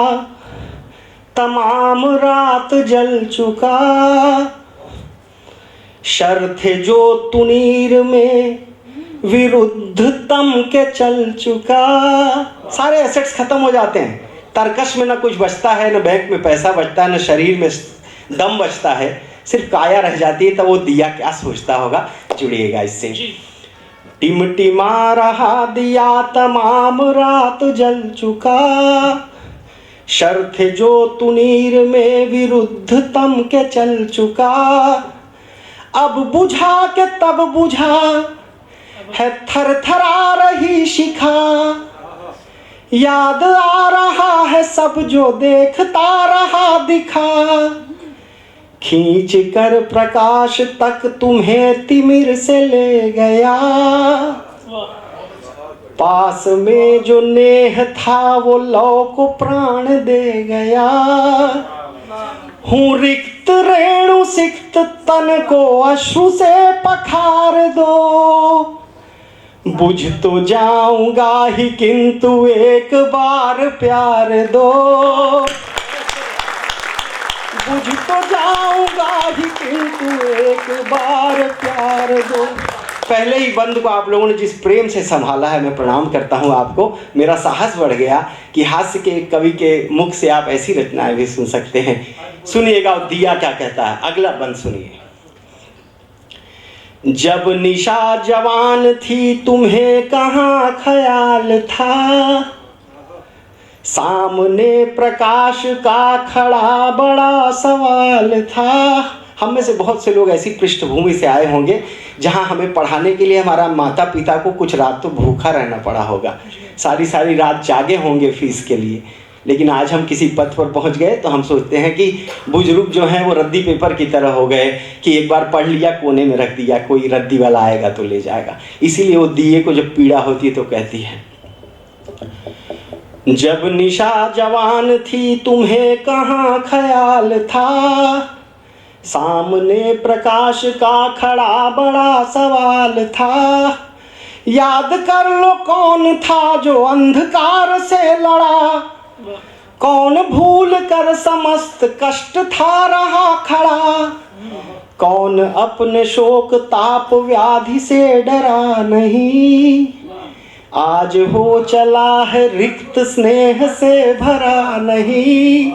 Speaker 2: तमाम रात जल चुका, शर्त जो तुनीर में विरुद्ध तम के चल चुका। सारे एसेट्स खत्म हो जाते हैं, तरकश में ना कुछ बचता है, न बैंक में पैसा बचता है, न शरीर में दम बचता है, सिर्फ काया रह जाती है। तब वो दिया क्या सोचता होगा? जुड़िएगा इससे। टिमटिमा रहा दिया, तमाम रात जल चुका, शर्त जो तुनीर में विरुद्ध तम के चल चुका। अब बुझा के तब बुझा है थर थरा रही शिखा, याद आ रहा है सब जो देखता रहा दिखा। खींच कर प्रकाश तक तुम्हें तिमिर से ले गया, पास में जो नेह था वो लौ को प्राण दे गया। हूँ रिक्त रेणु सिक्त तन को अश्रु से पखार दो, बुझ तो जाऊंगा ही किंतु एक बार प्यार दो। बुझ तो जाऊंगा ही किंतु एक बार प्यार दो। पहले ही बंद को आप लोगों ने जिस प्रेम से संभाला है, मैं प्रणाम करता हूं आपको। मेरा साहस बढ़ गया कि हास्य के कवि के मुख से आप ऐसी रचनाएं भी सुन सकते हैं। सुनिएगा दिया क्या कहता है, अगला बंद सुनिए। जब निशा जवान थी तुम्हें कहाँ ख्याल था, सामने प्रकाश का खड़ा बड़ा सवाल था। हम में से बहुत से लोग ऐसी पृष्ठभूमि से आए होंगे जहां हमें पढ़ाने के लिए हमारा माता पिता को कुछ रात तो भूखा रहना पड़ा होगा, सारी सारी रात जागे होंगे फीस के लिए। लेकिन आज हम किसी पद पर पहुंच गए तो हम सोचते हैं कि बुजुर्ग जो हैं वो रद्दी पेपर की तरह हो गए कि एक बार पढ़ लिया कोने में रख दिया, कोई रद्दी वाला आएगा तो ले जाएगा। इसीलिए वो दिए को जब पीड़ा होती है तो कहती है, जब निशा जवान थी तुम्हें कहाँ ख्याल था, सामने प्रकाश का खड़ा बड़ा सवाल था। याद कर लो कौन था जो अंधकार से लड़ा, कौन भूल कर समस्त कष्ट था रहा खड़ा, कौन अपने शोक ताप व्याधि से डरा नहीं, आज हो चला है रिक्त स्नेह से भरा नहीं।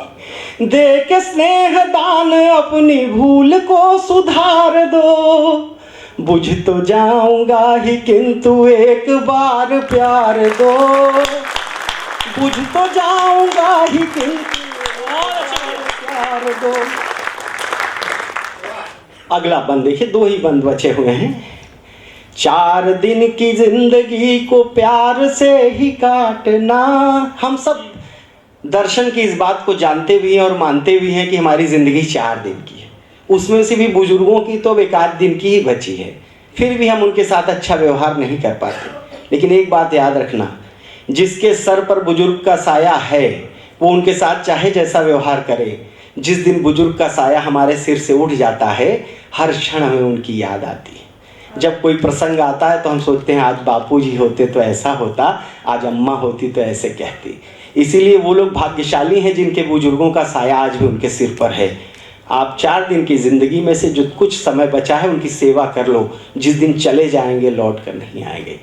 Speaker 2: दे के स्नेह दान अपनी भूल को सुधार दो। बुझ तो जाऊंगा ही किंतु एक बार प्यार दो। बुझ तो जाऊंगा ही किंतु प्यार दो। अगला बंद देखिए, 2 ही बंद बचे हुए हैं। 4 दिन की जिंदगी को प्यार से ही काटना। हम सब दर्शन की इस बात को जानते भी हैं और मानते भी हैं कि हमारी जिंदगी 4 दिन की है। उसमें से भी बुजुर्गों की तो 1 दिन की ही बची है, फिर भी हम उनके साथ अच्छा व्यवहार नहीं कर पाते। लेकिन एक बात याद रखना, जिसके सर पर बुजुर्ग का साया है वो उनके साथ चाहे जैसा व्यवहार करे। जिस दिन बुजुर्ग का साया हमारे सिर से उठ जाता है, हर क्षण हमें उनकी याद आती है। जब कोई प्रसंग आता है तो हम सोचते हैं आज बापूजी होते तो ऐसा होता, आज अम्मा होती तो ऐसे कहती। इसीलिए वो लोग भाग्यशाली हैं जिनके बुजुर्गों का साया आज भी उनके सिर पर है। आप 4 दिन की ज़िंदगी में से जो कुछ समय बचा है उनकी सेवा कर लो। जिस दिन चले जाएंगे लौट कर नहीं आएंगे।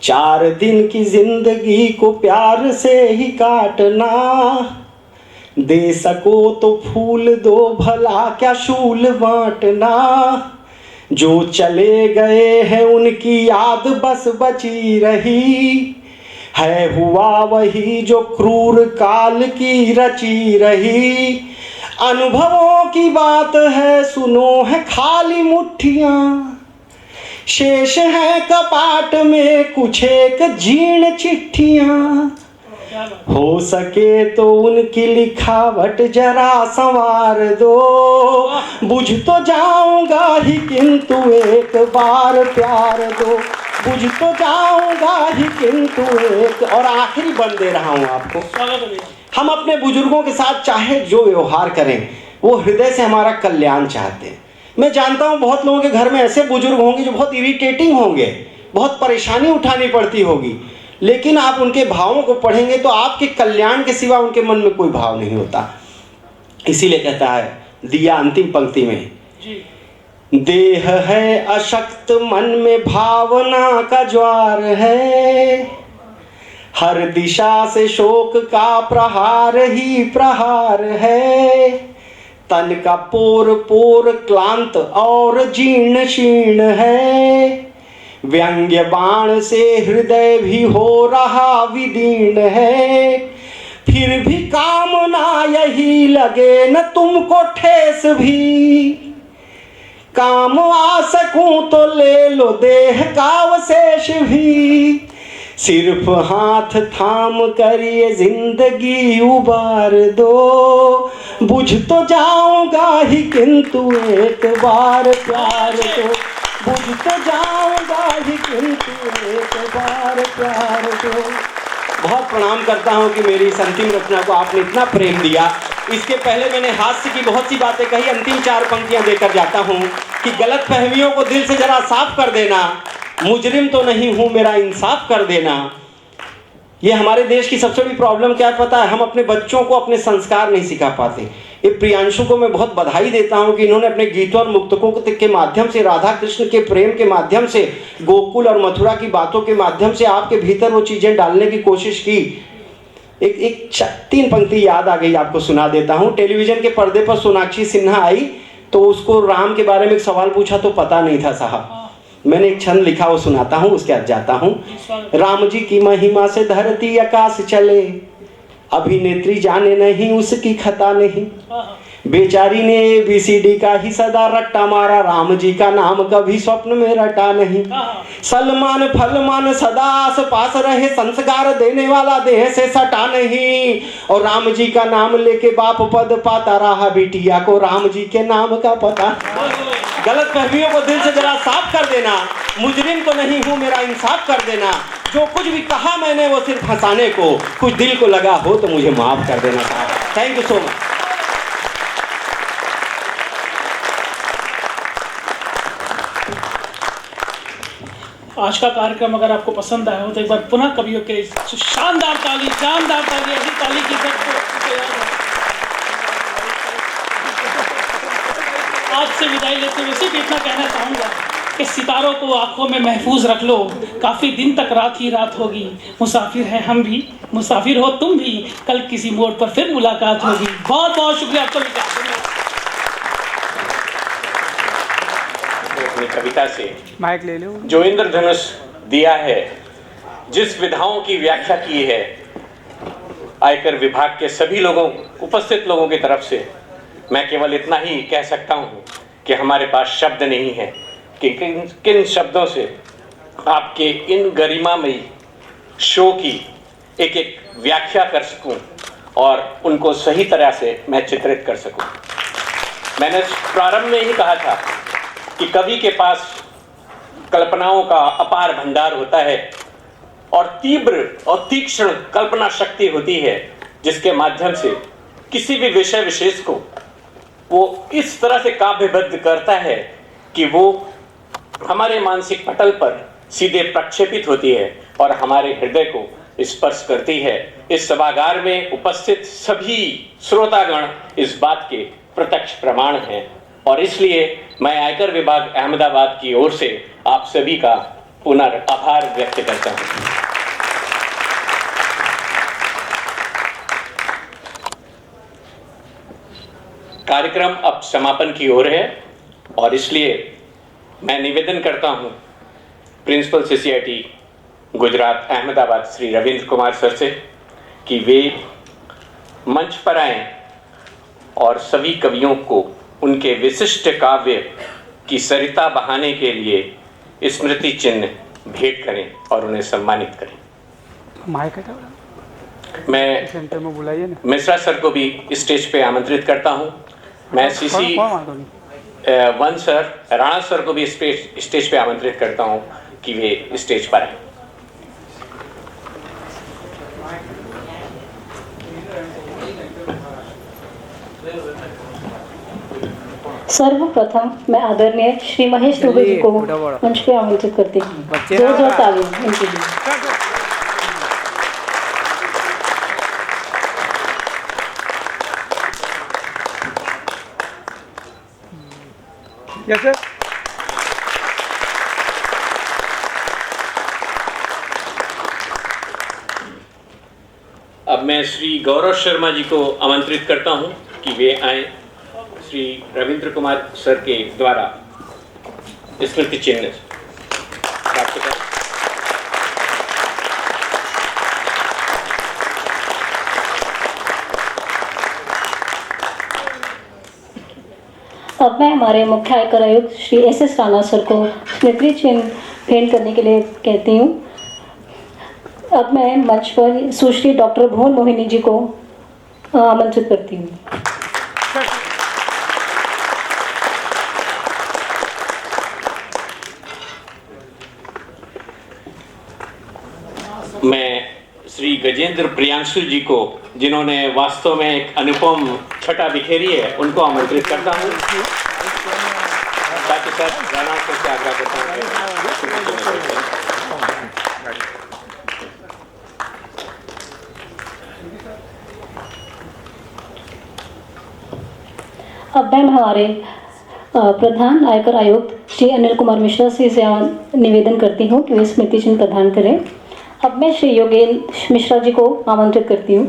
Speaker 2: 4 दिन की जिंदगी को प्यार से ही काटना। दे सको तो फूल दो, भला क्या शूल बांटना। जो चले गए हैं उनकी याद बस बची रही है। हुआ वही जो क्रूर काल की रची रही। अनुभवों की बात है सुनो है खाली मुट्ठियाँ। शेष है कपाट में कुछ एक जीर्ण चिट्ठियाँ। हो सके तो उनकी लिखावट जरा संवार दो। बुझ तो जाऊंगा ही किंतु एक बार प्यार दो। बुझ तो जाऊंगा ही किंतु एक। और आखिरी बंद दे रहा हूं आपको। हम अपने बुजुर्गों के साथ चाहे जो व्यवहार करें, वो हृदय से हमारा कल्याण चाहते हैं। मैं जानता हूं बहुत लोगों के घर में ऐसे बुजुर्ग होंगे जो बहुत इरिटेटिंग होंगे, बहुत परेशानी उठानी पड़ती होगी, लेकिन आप उनके भावों को पढ़ेंगे तो आपके कल्याण के सिवा उनके मन में कोई भाव नहीं होता। इसीलिए कहता है दिया अंतिम पंक्ति में, देह है अशक्त मन में भावना का ज्वार है। हर दिशा से शोक का प्रहार ही प्रहार है। तन का पोर पोर क्लांत और जीर्ण शीर्ण है। व्यंग्य बाण से हृदय भी हो रहा विदीर्ण है। फिर भी कामना यही लगे न तुमको ठेस भी। काम आ सकूं तो ले लो देह का अवशेष भी। सिर्फ हाथ थाम कर ये जिंदगी उबार दो। बुझ तो जाऊंगा ही किंतु एक बार प्यार दो। बुझ तो जाऊंगा ही किंतु एक बार प्यार दो। बहुत प्रणाम करता हूँ कि मेरी इस अंतिम रचना को आपने इतना प्रेम दिया। इसके पहले मैंने हास्य की बहुत सी बातें कही, अंतिम 4 पंक्तियाँ देकर जाता हूँ कि गलत फहमियों को दिल से जरा साफ कर देना। मुजरिम तो नहीं हूँ मेरा इंसाफ कर देना। ये हमारे देश की सबसे बड़ी प्रॉब्लम क्या है पता है? हम अपने बच्चों को अपने संस्कार नहीं सिखा पाते। ये प्रियांशु को मैं बहुत बधाई देता हूं कि इन्होंने अपने गीतों और मुक्तकों के माध्यम से, राधा कृष्ण के प्रेम के माध्यम से, गोकुल और मथुरा की बातों के माध्यम से आपके भीतर वो चीजें डालने की कोशिश की। एक 3 पंक्ति याद आ गई, आपको सुना देता हूं। टेलीविजन के पर्दे पर सोनाक्षी सिन्हा आई तो उसको राम के बारे में एक सवाल पूछा तो पता नहीं था साहब। मैंने एक छंद लिखा, वो सुनाता हूँ, उसके बाद जाता हूँ। राम जी की महिमा से धरती आकाश चले, अभिनेत्री जाने नहीं उसकी खता नहीं। बेचारी ने ABCD का ही सदा रट्टा मारा, राम जी का नाम कभी स्वप्न में रटा नहीं। सलमान फलमान सदा आस पास रहे, संस्कार देने वाला देह से सटा नहीं। और राम जी का नाम लेके बाप पद पाता रहा, बिटिया को राम जी के नाम का पता। गलत फहमियों को दिल से जरा साफ कर देना। मुजरिम तो नहीं हूँ मेरा इंसाफ कर देना। जो कुछ भी कहा मैंने वो सिर्फ हंसाने को, कुछ दिल को लगा हो तो मुझे माफ कर देना साहब। Thank you so much.
Speaker 1: आज का कार्यक्रम अगर आपको पसंद आया हो तो एक बार पुनः कवियों के शानदार ताली, जानदार ताली, ऐसी ताली की आज से विदाई लेते हुए सिर्फ इतना कहना चाहूँगा कि सितारों को आंखों में महफूज रख लो, काफी दिन तक रात ही रात होगी। मुसाफिर हैं हम भी, मुसाफिर हो तुम भी, कल किसी मोड़ पर फिर मुलाकात होगी। बहुत बहुत शुक्रिया आपका।
Speaker 3: अपनी कविता से
Speaker 4: माइक ले लो।
Speaker 3: जो इंद्रधनुष दिया है, जिस विधाओं की व्याख्या की है आयकर विभाग के सभी लोगों, उपस्थित लोगों की तरफ से, मैं केवल इतना ही कह सकता हूँ कि हमारे पास शब्द नहीं है कि किन शब्दों से आपके इन गरिमामयी शो की एक एक व्याख्या कर सकूं और उनको सही तरह से मैं चित्रित कर सकूं। मैंने प्रारंभ में ही कहा था कि कवि के पास कल्पनाओं का अपार भंडार होता है और तीव्र और तीक्ष्ण कल्पना शक्ति होती है, जिसके माध्यम से किसी भी विषय विशेष को वो इस तरह से काव्यबद्ध करता है कि वो हमारे मानसिक पटल पर सीधे प्रक्षेपित होती है और हमारे हृदय को स्पर्श करती है। इस सभागार में उपस्थित सभी श्रोतागण इस बात के प्रत्यक्ष प्रमाण हैं और इसलिए मैं आयकर विभाग अहमदाबाद की ओर से आप सभी का पुनर्आभार व्यक्त करता हूं। कार्यक्रम अब समापन की ओर है और इसलिए मैं निवेदन करता हूं principal CCIT Gujarat Ahmedabad Shri Ravindra Kumar sir से कि वे मंच पर आएं और सभी कवियों को उनके विशिष्ट काव्य की सरिता बहाने के लिए स्मृति चिन्ह भेंट करें और उन्हें सम्मानित करें।
Speaker 4: माइक हटाओ।
Speaker 3: मैं
Speaker 4: सेंटर में बुलाइए ना।
Speaker 3: मिश्रा सर को भी स्टेज पे आमंत्रित करता हूं। मैं CC one sir, Rana sir को भी स्टेज पे आमंत्रित करता हूं कि वे स्टेज पर आए।
Speaker 5: सर्वप्रथम मैं आदरणीय श्री महेश दुबे जी को मंच पे आमंत्रित करती हूँ। जोरदार ताली उनके लिए।
Speaker 4: Yes sir.
Speaker 3: अब मैं श्री गौरव शर्मा जी को आमंत्रित करता हूं कि वे आए श्री रविंद्र कुमार सर के द्वारा स्मृति चिन्ह प्राप्त करें।
Speaker 5: अब मैं हमारे मुख्य आयकर आयुक्त श्री एस राणा सर को स्मृति चिन्ह भेंट करने के लिए कहती हूँ। अब मैं मंच पर सुश्री डॉक्टर भुवन मोहिनी जी को आमंत्रित करती हूँ।
Speaker 3: मैं श्री गजेंद्र प्रियांशु जी को, जिन्होंने वास्तव में एक अनुपम छटा बिखेरी है, उनको आमंत्रित करता हूँ। साथ ही साथ राणा सर से आग्रह करता हूँ।
Speaker 5: अब मैं हमारे प्रधान आयकर आयुक्त श्री अनिल कुमार मिश्रा से निवेदन करती हूँ कि वे स्मृति चिन्ह प्रदान करें। अब मैं श्री योगेंद्र मिश्रा जी को आमंत्रित करती हूँ।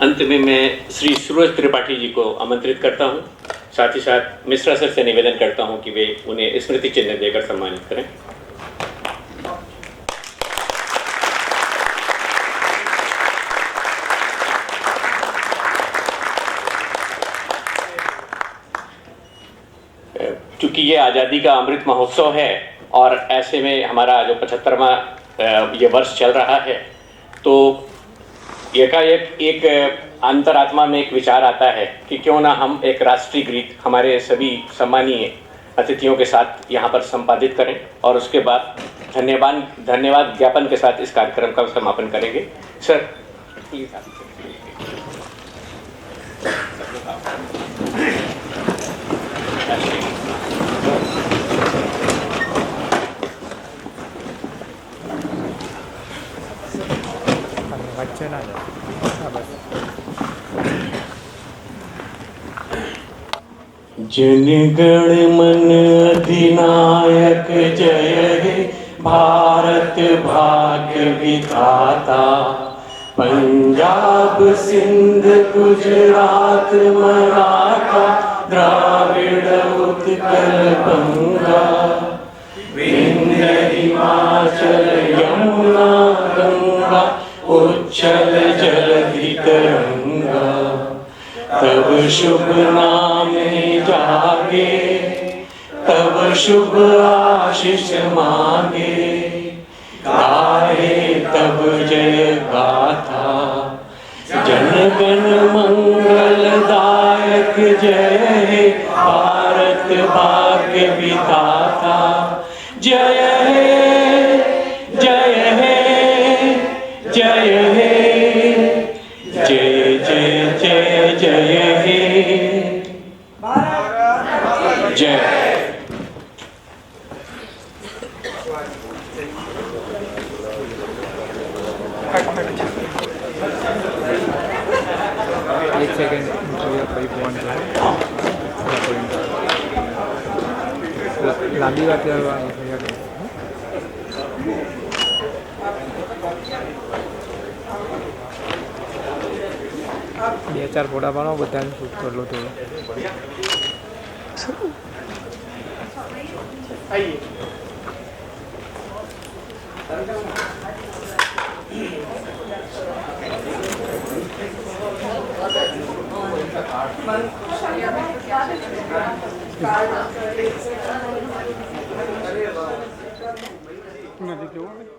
Speaker 3: अंत में मैं श्री सूरज त्रिपाठी जी को आमंत्रित करता हूं। साथ ही साथ मिश्रा सर से निवेदन करता हूं कि वे उन्हें स्मृति चिन्ह देकर सम्मानित करें। चूंकि ये आज़ादी का अमृत महोत्सव है और ऐसे में हमारा जो 75वां ये वर्ष चल रहा है, तो एकाएक एक अंतरात्मा में एक विचार आता है कि क्यों ना हम एक राष्ट्रीय गीत हमारे सभी सम्मानीय अतिथियों के साथ यहाँ पर संपादित करें और उसके बाद धन्यवाद ज्ञापन के साथ इस कार्यक्रम का समापन करेंगे। सर प्लीज जनगण मन अधिनायक जय हे भारत भाग्य विधाता। पंजाब सिंध गुजरात मराठा द्राविड़ उत्कल बंगा। विंध्य हिमाचल यमुना गंगा उच्चल जलधि तरंगा। तब शुभ नामे जागे तब शुभ आशीष मांगे। गाए तब जय गाथा जनगण मंगलदायक जय हे भारत भाग्य विधाता। जय हे जय हे जय हे जय जय जय जय हे जय।
Speaker 4: एक सेकंड इंटरव्यू कहीं पहुंच जाए लांबी बात બે ચાર ફોટા પાડો બધાને શૂટ કરલો થોડો નથી કેવું